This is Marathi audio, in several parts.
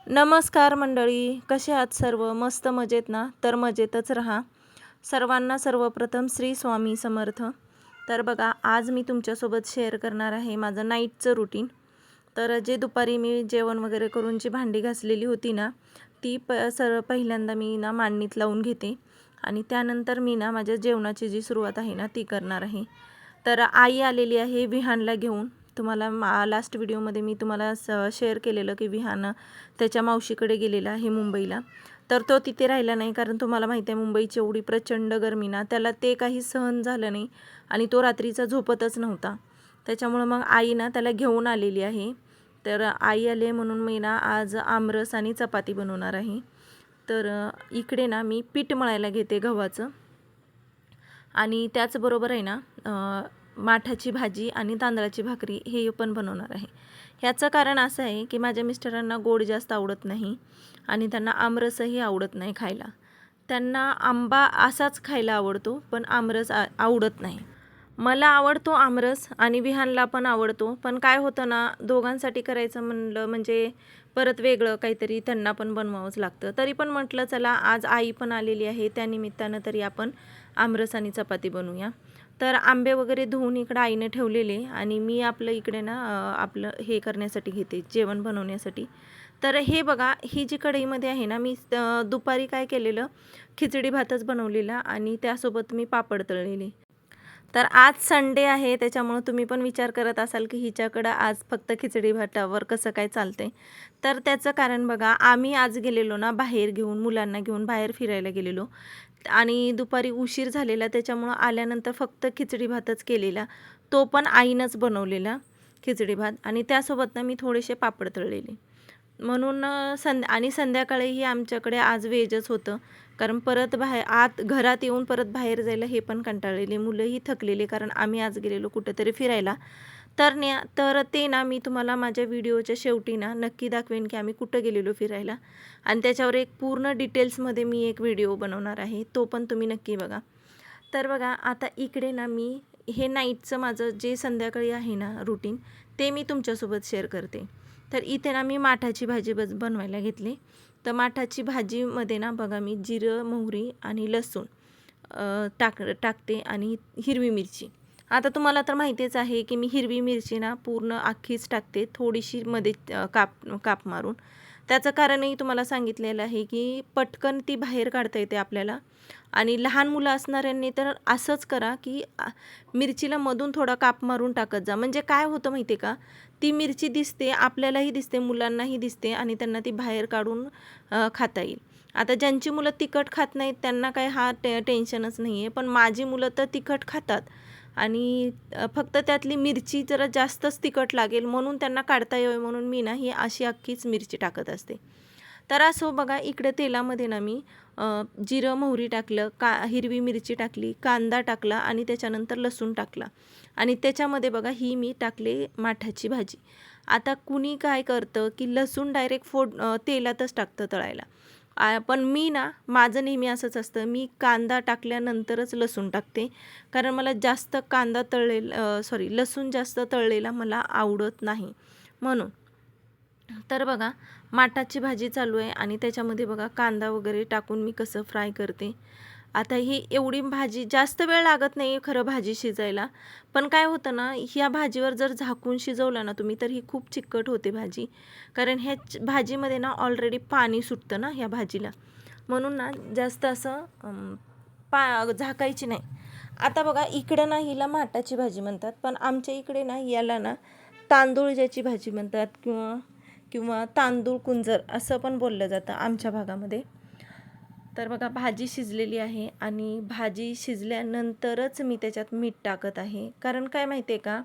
नमस्कार मंडळी, कसे आहात सर्व? मस्त मजेत ना? तर मजेतच राहा. सर्वांना सर्वप्रथम श्री स्वामी समर्थ. तर बघा, आज मी तुमच्यासोबत शेअर करणार आहे माझं नाईटचं रुटीन. तर जे दुपारी मी जेवण वगैरे करून जी भांडी घासलेली होती ना, ती पहिल्यांदा मी ना मांडणीत लावून घेते आणि त्यानंतर मी ना माझ्या जेवणाची जी सुरुवात आहे ना ती करणार आहे. तर आई आलेली आहे विहानला घेऊन. तुम्हाला लास्ट व्हिडिओमध्ये मी तुम्हाला शेअर केलेलं की विहान त्याच्या मावशीकडे गेलेला आहे मुंबईला. तर तो तिथे राहिला नाही, कारण तुम्हाला माहिती आहे मुंबईची एवढी प्रचंड गरमी ना, त्याला ते काही सहन झालं नाही आणि तो रात्रीचा झोपतच नव्हता. त्याच्यामुळं मग आई ना त्याला घेऊन आलेली आहे. तर आई आली आहे म्हणून मी ना आज आमरस आणि चपाती बनवणार आहे. तर इकडे ना मी पीठ मळायला घेते गव्हाचं आणि त्याचबरोबर आहे ना माठाची भाजी आणि तांदळाची भाकरी हे पण बनवणार आहे. ह्याचं कारण असं आहे की माझ्या मिस्टरांना गोड जास्त आवडत नाही आणि त्यांना आमरसही आवडत नाही खायला. त्यांना आंबा असाच खायला आवडतो, पण आमरस आवडत नाही. मला आवडतो आमरस आणि विहानला पण आवडतो, पण काय होतं ना, दोघांसाठी करायचं म्हणलं म्हणजे परत वेगळं काहीतरी त्यांना पण बनवावंच लागतं. तरी पण म्हटलं चला आज आई पण आलेली आहे, त्यानिमित्तानं तरी आपण आमरस आणि चपाती बनवूया. तर आंबे वगैरे धुवून इकडं आईने ठेवलेले आणि मी आपलं इकडे ना आपलं हे करण्यासाठी घेते, जेवण बनवण्यासाठी. तर हे बघा, ही जी कढईमध्ये आहे ना, मी दुपारी काय केलेलं, खिचडी भातच बनवलेला आणि त्यासोबत मी पापड तळलेले. तर आज संडे आहे, त्याच्यामुळं तुम्ही पण विचार करत असाल की हिच्याकडं आज फक्त खिचडी भातावर कसं काय चालतंय. तर त्याचं कारण बघा, आम्ही आज गेलेलो ना बाहेर घेऊन, मुलांना घेऊन बाहेर फिरायला गेलेलो आणि दुपारी उशीर झालेला, त्याच्यामुळं आल्यानंतर फक्त खिचडी भातच केलेला, तो पण आईनंच बनवलेला खिचडी भात आणि त्यासोबत ना मी थोडेसे पापड तळलेले. म्हणून आणि संध्याकाळीही आमच्याकडे आज व्हेजच होतं, कारण परत आत घरात येऊन परत बाहेर जायला हे पण कंटाळलेले, मुलंही थकलेले, कारण आम्ही आज गेलेलो कुठेतरी फिरायला. तर ते ना मी तुम्हाला माझ्या व्हिडिओच्या शेवटी ना नक्की दाखवेन की आम्ही कुठं गेलेलो फिरायला आणि त्याच्यावर एक पूर्ण डिटेल्समध्ये मी एक व्हिडिओ बनवणार आहे, तो पण तुम्ही नक्की बघा. तर बघा, आता इकडे ना मी हे नाईटचं माझं जे संध्याकाळी आहे ना रुटीन, ते मी तुमच्यासोबत शेअर करते. तर इथे ना मी माठाची भाजी बनवायला घेतली. तर माठाची भाजीमध्ये ना बघा, मी जिरं, मोहरी आणि लसूण टाकते आणि हिरवी मिरची. आता तुम्हाला तर माहितीच आहे की मी हिरवी मिरची ना पूर्ण अख्खीच टाकते, थोडीशी मध्ये काप मारून. त्याचं कारणही तुम्हाला सांगितलेलं आहे की पटकन ती बाहेर काढता येते आपल्याला आणि लहान मुलं असणाऱ्यांनी तर असंच करा की मिरचीला मधून थोडा काप मारून टाकत जा. म्हणजे काय होतं माहिती आहे का, ती मिरची दिसते, आपल्यालाही दिसते, मुलांनाही दिसते आणि त्यांना ती बाहेर काढून खाता येईल. आता ज्यांची मुलं तिखट खात नाहीत त्यांना काय हा टेन्शनच नाही आहे, पण माझी मुलं तर तिखट खातात आणि फक्त त्यातली मिरची जरा जास्तच तिखट लागेल म्हणून त्यांना काढता यावी म्हणून मी ना ही अशी अख्खीच मिरची टाकत असते. तर असं बघा, इकडे तेलामध्ये ना मी जिरं, मोहरी टाकलं, हिरवी मिरची टाकली, कांदा टाकला आणि त्याच्यानंतर लसूण टाकला आणि त्याच्यामध्ये बघा ही मी टाकले माठाची भाजी. आता कुणी काय करतं की लसूण डायरेक्ट तेलातच टाकतं तळायला. पण मी ना, माझं नेहमी असंच असतं, मी कांदा टाकल्यानंतरच लसूण टाकते, कारण मला जास्त लसूण जास्त तळलेला मला आवडत नाही म्हणून. तर बघा, माठाची भाजी चालू आहे आणि त्याच्यामध्ये बघा कांदा वगैरे टाकून मी कसं फ्राय करते. आता ही एवढी भाजी जास्त वेळ लागत नाही खरं भाजी शिजायला, पण काय होतं ना, ह्या भाजीवर जर झाकून शिजवलं ना तुम्ही तर ही खूप चिकट होते भाजी, कारण ह्या भाजीमध्ये ना ऑलरेडी पाणी सुटतं ना ह्या भाजीला, म्हणून ना जास्त असं झाकायची नाही. आता बघा, इकडं ना हिला माठाची भाजी म्हणतात, पण आमच्या इकडे ना याला ना तांदूळ ज्याची भाजी म्हणतात किंवा किंवा तांदूळ कुंजर असं पण बोललं जातं आमच्या भागामध्ये. तर बघा, भाजी शिजलेली आहे आणि भाजी शिजल्यानंतरच मी त्याच्यात मीठ टाकत आहे, कारण काय माहिती आहे का,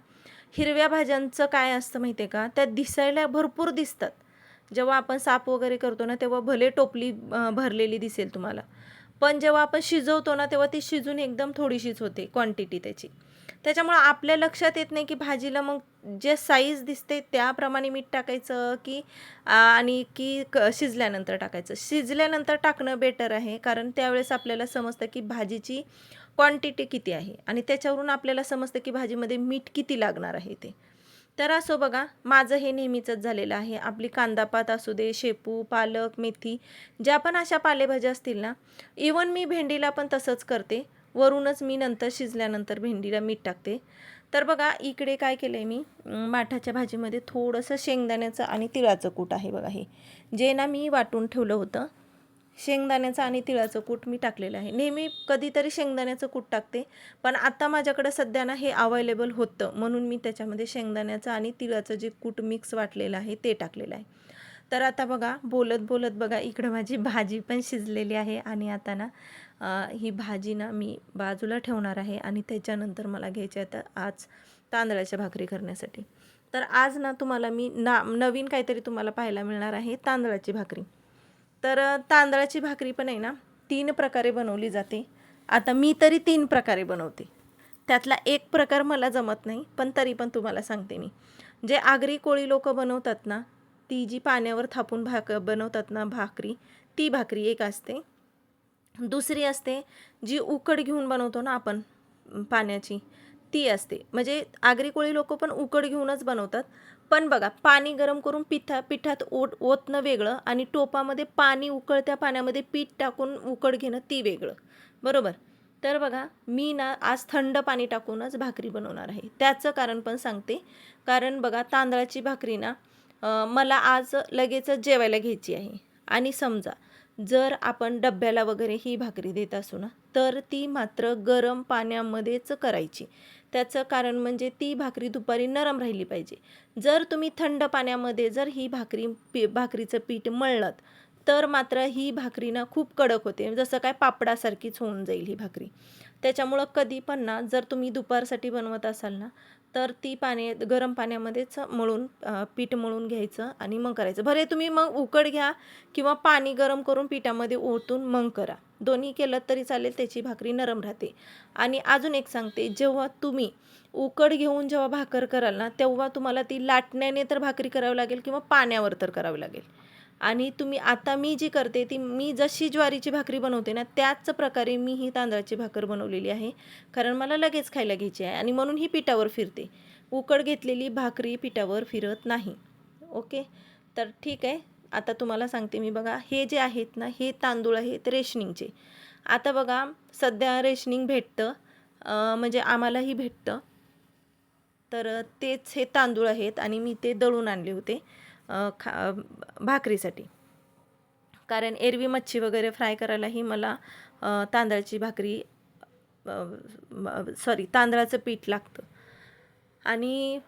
हिरव्या भाज्यांचं काय असतं माहिती आहे का, त्या दिसायला भरपूर दिसतात. जेव्हा आपण साफ वगैरे करतो ना तेव्हा भले टोपली भरलेली दिसेल तुम्हाला, पण जेव्हा आपण शिजवतो ना तेव्हा ती शिजून एकदम थोडीशीच होते क्वांटिटी त्याची. त्याच्यामुळं आपल्या लक्षात येत नाही की भाजीला मग जे साईज दिसते त्याप्रमाणे मीठ टाकायचं की आणि की शिजल्यानंतर टाकायचं. शिजल्यानंतर टाकणं बेटर आहे, कारण त्यावेळेस आपल्याला समजतं की भाजीची क्वांटिटी किती आहे आणि त्याच्यावरून आपल्याला समजतं की भाजीमध्ये मीठ किती लागणार आहे ते. तर असो बघा, माझं हे नेहमीचंच झालेलं आहे. आपली कांदापात असू दे, शेपू, पालक, मेथी, ज्या पण अशा पालेभाज्या असतील ना, इवन मी भेंडीला पण तसंच करते. वरूनच मी नंतर शिजल्यानंतर भेंडीला मीठ टाकते. तर बघा इकडे काय केलं आहे मी, माठाच्या भाजीमध्ये थोडंसं शेंगदाण्याचं आणि तिळाचं कूट आहे बघा हे. जे ना मी वाटून ठेवलं होतं. शेंगदाण्याचं आणि तिळाचं कूट मी टाकलेलं आहे. नेहमी कधीतरी शेंगदाण्याचं कूट टाकते, पण आता माझ्याकडे सध्या ना हे अवेलेबल होतं, म्हणून मी त्याच्यामध्ये शेंगदाण्याचं आणि तिळाचं जे कूट मिक्स वाटलेलं आहे ते टाकलेलं आहे. तर आता बघा बोलत बोलत बघा इकडं माझी भाजी पण शिजलेली आहे आणि आता ना ही भाजी ना मी बाजूला ठेवणार आहे आणि त्याच्यानंतर मला घ्यायची आहे आज तांदळाच्या भाकरी करण्यासाठी. तर आज ना तुम्हाला मी नवीन काहीतरी तुम्हाला पाहायला मिळणार आहे, तांदळाची भाकरी. तर तांदळाची भाकरी पण आहे ना 3 प्रकारे बनवली जाते. आता मी तरी 3 प्रकारे बनवते. त्यातला एक प्रकार मला जमत नाही, पण तरी पण तुम्हाला सांगते मी. जे आगरी कोळी लोकं बनवतात ना, ती जी पाण्यावर थापून बनवतात ना भाकरी, ती भाकरी एक असते. दुसरी असते जी उकड घेऊन बनवतो ना आपण पाण्याची, ती असते. म्हणजे आगरी कोळी लोकं पण उकड घेऊनच बनवतात. पण बघा पाणी गरम करून पिठात ओतणं वेगळं आणि टोपामध्ये पाणी, उकळत्या पाण्यामध्ये पीठ टाकून उकड घेणं ती वेगळं, बरोबर. तर बघा मी ना आज थंड पाणी टाकूनच भाकरी बनवणार आहे. त्याचं कारण पण सांगते. कारण बघा तांदळाची भाकरी ना मला आज लगेचच जेवायला घ्यायची आहे आणि समजा जर आपण डब्याला वगैरे ही भाकरी देत असू ना, तर ती मात्र गरम पाण्यामध्येच करायची. त्याचं कारण म्हणजे ती भाकरी दुपारी नरम राहिली पाहिजे. जर तुम्ही थंड पाण्यामध्ये जर ही भाकरीचं पीठ मळलत, तर मात्र ही भाकरी ना खूप कडक होते. जसं काय पापडासारखीच होऊन जाईल ही भाकरी. त्याच्यामुळं कधी पण ना जर तुम्ही दुपारसाठी बनवत असाल ना, तर ती गरम पाण्यामध्येच पीठ मळून घ्यायचं आणि मग करायचं. भले तुम्ही मग उकड घ्या किंवा पाणी गरम करून पिठामध्ये ओतून मग करा. दोन्ही केलं तरी चालेल, त्याची भाकरी नरम राहते. आणि अजून एक सांगते, जेव्हा तुम्ही उकड घेऊन जेव्हा भाकर कराल ना, तेव्हा तुम्हाला ती लाटण्याने तर भाकरी करावी लागेल किंवा पाण्यावर तर करावी लागेल. आणि तुम्ही आता मी जी करते ती मी जशी ज्वारीची भाकरी बनवते ना, त्याच प्रकारे मी ही तांदळाची भाकर बनवलेली आहे. कारण मला लगेच खायला घ्यायची आहे आणि म्हणून ही पिठावर फिरते. उकड घेतलेली भाकरी पिठावर फिरत नाही. ओके. तर ठीक आहे. आता तुम्हाला सांगते मी बघा, हे जे आहेत ना, हे तांदूळ आहेत रेशनिंगचे. आता बघा सध्या रेशनिंग भेटतं, म्हणजे आम्हालाही भेटतं. तर तेच हे तांदूळ आहेत आणि मी ते दळून आणले होते भाकरीसाठी. कारण एरवी मच्छी वगैरे फ्राय करायलाही मला तांदळाची भाकरी तांदळाचं पीठ लागतं. आणि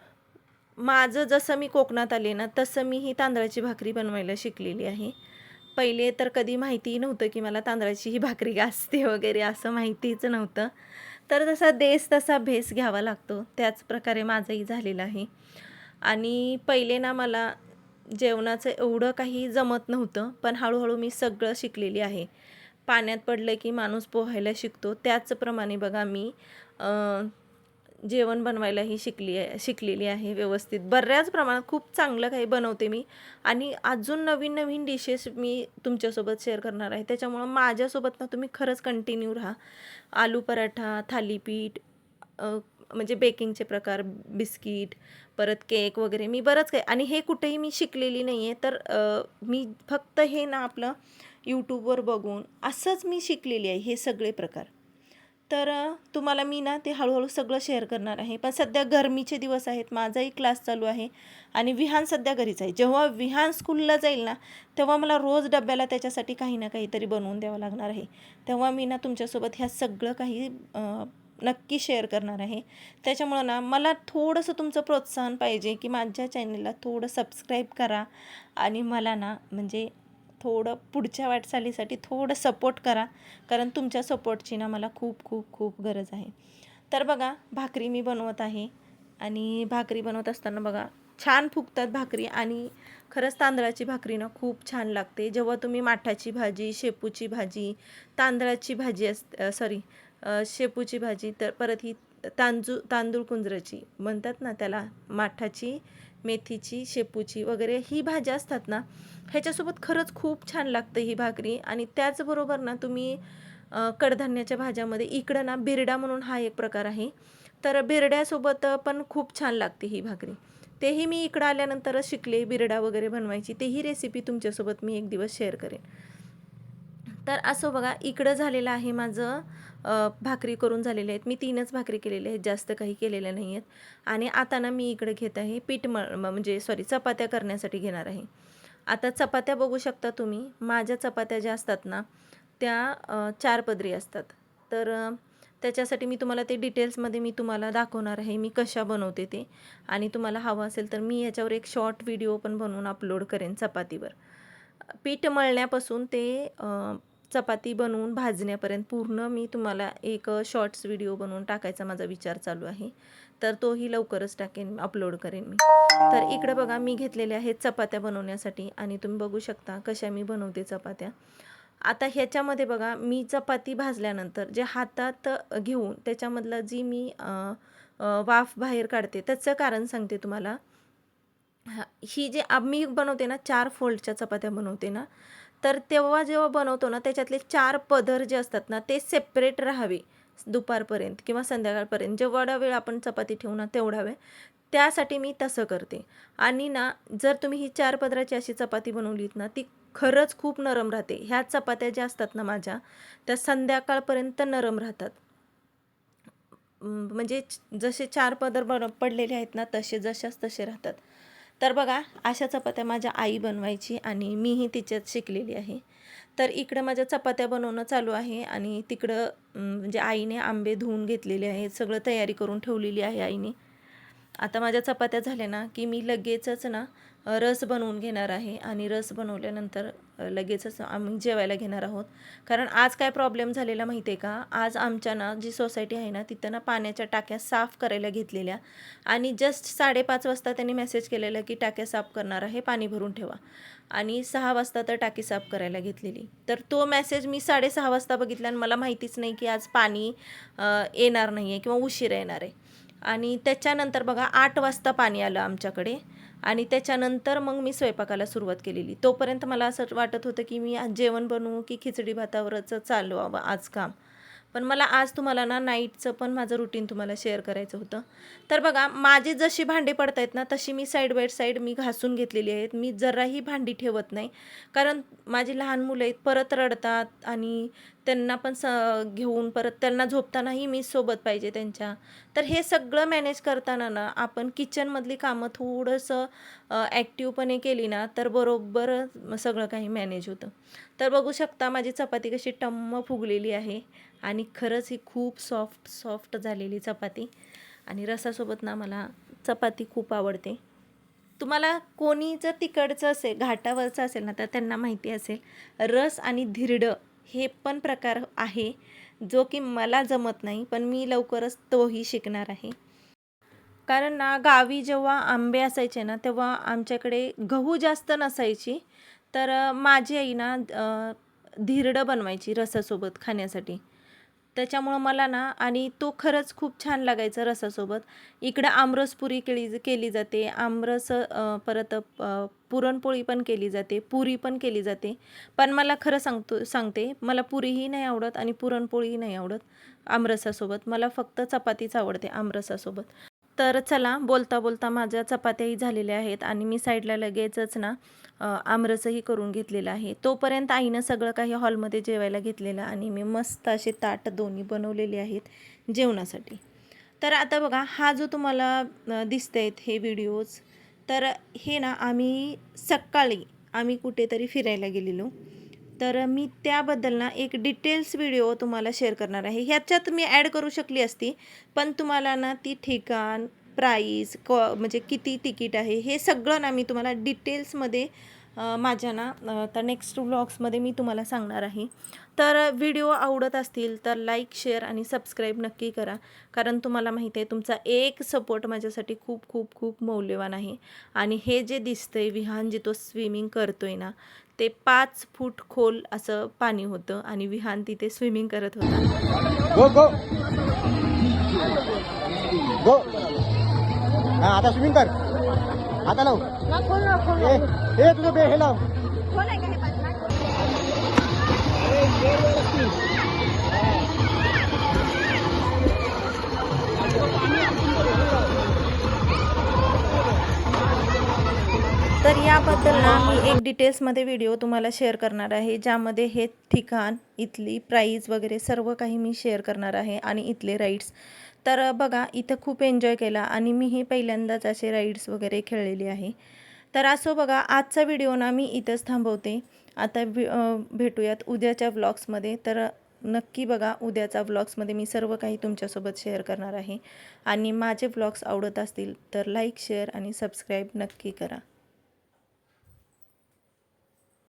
माझं जसं मी कोकणात आले ना, तसं मी ही तांदळाची भाकरी बनवायला शिकलेली आहे. पहिले तर कधी माहितीही नव्हतं की मला तांदळाची ही भाकरी असते वगैरे, असं माहितीच नव्हतं. तर जसा देश तसा भेस घ्यावा लागतो, त्याच प्रकारे माझंही झालेलं आहे. आणि पहिले ना मला जेवणाचं एवढं काही जमत नव्हतं, पण हळूहळू मी सगळं शिकलेली आहे. पाण्यात पडलं की माणूस पोहायला शिकतो, त्याचप्रमाणे बघा मी जेवण बनवायलाही शिकलेली आहे व्यवस्थित. बऱ्याच प्रमाणात खूप चांगलं काही बनवते मी आणि अजून नवीन नवीन डिशेस मी तुमच्यासोबत शेअर करणार आहे. त्याच्यामुळं माझ्यासोबत ना तुम्ही खरंच कंटिन्यू राहा. आलू पराठा, थालीपीठ, म्हणजे बेकिंगचे प्रकार, बिस्किट, परत केक वगैरे मी बरंच काही, आणि हे कुठेही मी शिकलेली नाही आहे. तर मी फक्त हे ना आपलं यूट्यूबवर बघून असंच मी शिकलेली आहे हे सगळे प्रकार. तर तुम्हाला मी ना ते हळूहळू सगळं शेअर करणार आहे. पण सध्या गरमीचे दिवस आहेत, माझाही क्लास चालू आहे आणि विहान सध्या घरीच आहे. जेव्हा विहान स्कूलला जाईल ना, तेव्हा मला रोज डब्याला त्याच्यासाठी काही ना काहीतरी बनवून द्यावं लागणार आहे. तेव्हा मी ना तुमच्यासोबत ह्या सगळं काही नक्की शेअर करणार आहे. त्याच्यामुळं ना मला थोडंसं तुमचं प्रोत्साहन पाहिजे की माझ्या चॅनलला थोडं सबस्क्राईब करा आणि मला ना म्हणजे थोडं पुढच्या वाटचालीसाठी थोडं सपोर्ट करा. कारण तुमच्या सपोर्टची ना मला खूप खूप खूप गरज आहे. तर बघा भाकरी मी बनवत आहे आणि भाकरी बनवत असताना बघा छान फुगतात भाकरी आणि खरंच तांदळाची भाकरी ना खूप छान लागते. जेव्हा तुम्ही माठाची भाजी, शेपूची भाजी, तांदळाची भाजी शेपूची भाजी, तर परत ही तांदूळ कुंजराची म्हणतात ना त्याला, माठाची, मेथीची, शेपूची वगैरे ही भाज्या असतात ना, ह्याच्यासोबत खरंच खूप छान लागतं ही भाकरी. आणि त्याचबरोबर ना तुम्ही कडधान्याच्या भाज्यामध्ये इकडं ना बिरडा म्हणून हा एक प्रकार आहे, तर बिरड्यासोबत पण खूप छान लागते ही भाकरी. तेही मी इकडं आल्यानंतरच शिकले, बिरडा वगैरे बनवायची. तेही रेसिपी तुमच्यासोबत मी एक दिवस शेअर करेन. तर असं बघा, इकडं झालेलं आहे माझं भाकरी करून झालेल्या आहेत. मी 3च भाकरी केलेल्या आहेत, जास्त काही केलेल्या नाही आहेत. आणि आता ना मी इकडे घेत आहे पीठ म्हणजे चपात्या करण्यासाठी घेणार आहे. आता चपात्या बघू शकता तुम्ही. माझ्या चपात्या ज्या असतात ना त्या 4 पदरी असतात. तर त्याच्यासाठी मी तुम्हाला ते डिटेल्समध्ये मी तुम्हाला दाखवणार आहे मी कशा बनवते ते. आणि तुम्हाला हवं असेल तर मी याच्यावर एक शॉर्ट व्हिडिओ पण बनवून अपलोड करेन चपातीवर. पीठ मळण्यापासून ते चपाती बनवून भाजण्यापर्यंत पूर्ण मी तुम्हाला एक शॉर्ट्स व्हिडिओ बनवून टाकायचा माझा विचार चालू आहे. तर तोही लवकरच टाकेन, अपलोड करेन मी. तर इकडे बघा, मी घेतलेल्या आहेत चपात्या बनवण्यासाठी आणि तुम्ही बघू शकता कशा मी बनवते चपात्या. आता ह्याच्यामध्ये बघा, मी चपाती भाजल्यानंतर जे हातात घेऊन त्याच्यामधलं जी मी वाफ बाहेर काढते त्याचं कारण सांगते तुम्हाला. ही जे मी बनवते ना 4 फोल्डच्या चपात्या बनवते ना, तर तेव्हा जेव्हा बनवतो ना त्याच्यातले 4 पदर जे असतात ना ते सेपरेट राहावे दुपारपर्यंत किंवा संध्याकाळपर्यंत. जेवढा वेळ आपण चपाती ठेवू ना तेवढा वेळ, त्यासाठी मी तसं करते. आणि ना जर तुम्ही ही 4 पदराची अशी चपाती बनवलीत ना ती खरंच खूप नरम राहते. ह्या चपात्या ज्या असतात ना माझ्या, त्या संध्याकाळपर्यंत नरम राहतात. म्हणजे जसे 4 पदर पडलेले आहेत ना तसे जशाच तसे राहतात. तर बघा, अशा चपात्या माझ्या आई बनवायची आणि मीही तिच्यात शिकलेली आहे. तर इकडं माझ्या चपात्या बनवणं चालू आहे आणि तिकडं म्हणजे आईने आंबे धुवून घेतलेले आहेत, सगळं तयारी करून ठेवलेली आहे आईने. आता माझ्या चपात्या झाल्या ना की मी लगेचच ना रस बनवून घेणार आहे आणि रस बनवल्यानंतर लगेचच आम्ही जेवायला घेणार आहोत. कारण आज काय प्रॉब्लेम झालेला माहिती आहे का, आज आमच्या ना जी सोसायटी आहे ना तिथं ना पाण्याच्या टाक्या साफ करायला घेतलेल्या आणि जस्ट 5:30 वाजता त्यांनी मेसेज केलेला की टाक्या साफ करणार आहे, पाणी भरून ठेवा. आणि 6 वाजता तर टाकी साफ करायला घेतलेली. तर तो मेसेज मी 6:30 वाजता बघितला आणि मला माहितीच नाही की आज पाणी येणार नाही आहे किंवा उशिरा येणार आहे. आणि त्याच्यानंतर बघा 8 वाजता पाणी आलं आमच्याकडे आणि त्याच्यानंतर मग मी स्वयंपाकाला सुरुवात केलेली. तोपर्यंत मला असं वाटत होतं की मी आज जेवण बनवू की खिचडी भातावरच चालवावं आज काम. पण मला आज तुम्हाला ना नाईटचं पण माझं रुटीन तुम्हाला शेअर करायचं होतं. तर बघा, माझी जशी भांडी पडत आहेत ना तशी मी साईड बाय साईड मी घासून घेतलेली आहेत. मी जराही भांडी ठेवत नाही, कारण माझी लहान मुलं आहेत, परत रडतात आणि त्यांना पण घेऊन परत त्यांना झोपतानाही मी सोबत पाहिजे त्यांच्या. तर हे सगळं मॅनेज करताना ना आपण किचनमधली कामं थोडंसं ॲक्टिवपणे केली ना तर बरोबर सगळं काही मॅनेज होतं. तर बघू शकता माझी चपाती कशी टम्म फुगलेली आहे आणि खरंच ही खूप सॉफ्ट झालेली चपाती. आणि रसासोबत ना मला चपाती खूप आवडते. तुम्हाला कोणी जर तिकडचं असेल, घाटावरचं असेल ना तर त्यांना माहिती असेल, रस आणि धिरडं हे पण प्रकार आहे जो की मला जमत नाही, पण मी लवकरच तोही शिकणार आहे. कारण ना गावी जेव्हा आंबे असायचे ना तेव्हा आमच्याकडे गहू जास्त नसायची. तर माझी आई ना धिरडं बनवायची रसासोबत खाण्यासाठी. त्याच्यामुळं मला ना, आणि तो खरंच खूप छान लागायचा रसासोबत. इकडं आमरसपुरी केली जाते, आमरस परत पुरणपोळी पण केली जाते, पुरी पण केली जाते. पण मला खरं सांगते मला पुरीही नाही आवडत आणि पुरणपोळीही नाही आवडत आमरसासोबत. मला फक्त चपातीच आवडते आमरसासोबत. तर चला, बोलता बोलता माझ्या चपात्याही झालेल्या आहेत आणि मी साईडला लगेचच ना आमरसही करून घेतलेलं आहे. तोपर्यंत आईनं सगळं काही हॉलमध्ये जेवायला घेतलेलं आणि मी मस्त असे ताट दोन्ही बनवलेले आहेत जेवणासाठी. तर आता बघा, हा जो तुम्हाला दिसतायत हे व्हिडिओज, तर हे ना आम्ही सकाळी कुठेतरी फिरायला गेलेलो. तर मी त्याबद्दल ना एक डिटेल्स व्हिडिओ तुम्हाला शेअर करणार आहे. ह्याच्यात मी ॲड करू शकली असती, पण तुम्हाला ना ती ठिकाण, प्राईस, म्हणजे किती तिकीट आहे हे सगळं ना मी तुम्हाला डिटेल्समध्ये माझ्या ना तर नेक्स्ट व्लॉग्समध्ये मी तुम्हाला सांगणार आहे. तर व्हिडिओ आवडत असतील तर लाईक, शेअर आणि सबस्क्राईब नक्की करा, कारण तुम्हाला माहिती आहे तुमचा एक सपोर्ट माझ्यासाठी खूप खूप खूप मौल्यवान आहे. आणि हे जे दिसतंय विहान, जे तो स्विमिंग करतोय ना, ते 5 फूट खोल असं पाणी होतं आणि विहान तिथे स्विमिंग करत होता. गो गो गो. हां, आता स्विमिंग कर. आता लाव. हे तुझं हे लाव. याबद्दल ना मी एक डिटेल्समध्ये व्हिडिओ तुम्हाला शेअर करणार आहे, ज्यामध्ये हे ठिकाण, इथली प्राईज वगैरे सर्व काही मी शेअर करणार आहे आणि इथले राईड्स. तर बघा, इथं खूप एन्जॉय केला आणि मीही पहिल्यांदाच असे राईड्स वगैरे खेळलेली आहे. तर असो बघा, आजचा व्हिडिओ ना मी इथंच थांबवते. आता भेटूयात उद्याच्या व्लॉग्समध्ये. तर नक्की बघा, उद्याचा व्लॉग्समध्ये मी सर्व काही तुमच्यासोबत शेअर करणार आहे. आणि माझे व्लॉग्स आवडत असतील तर लाईक, शेअर आणि सबस्क्राईब नक्की करा.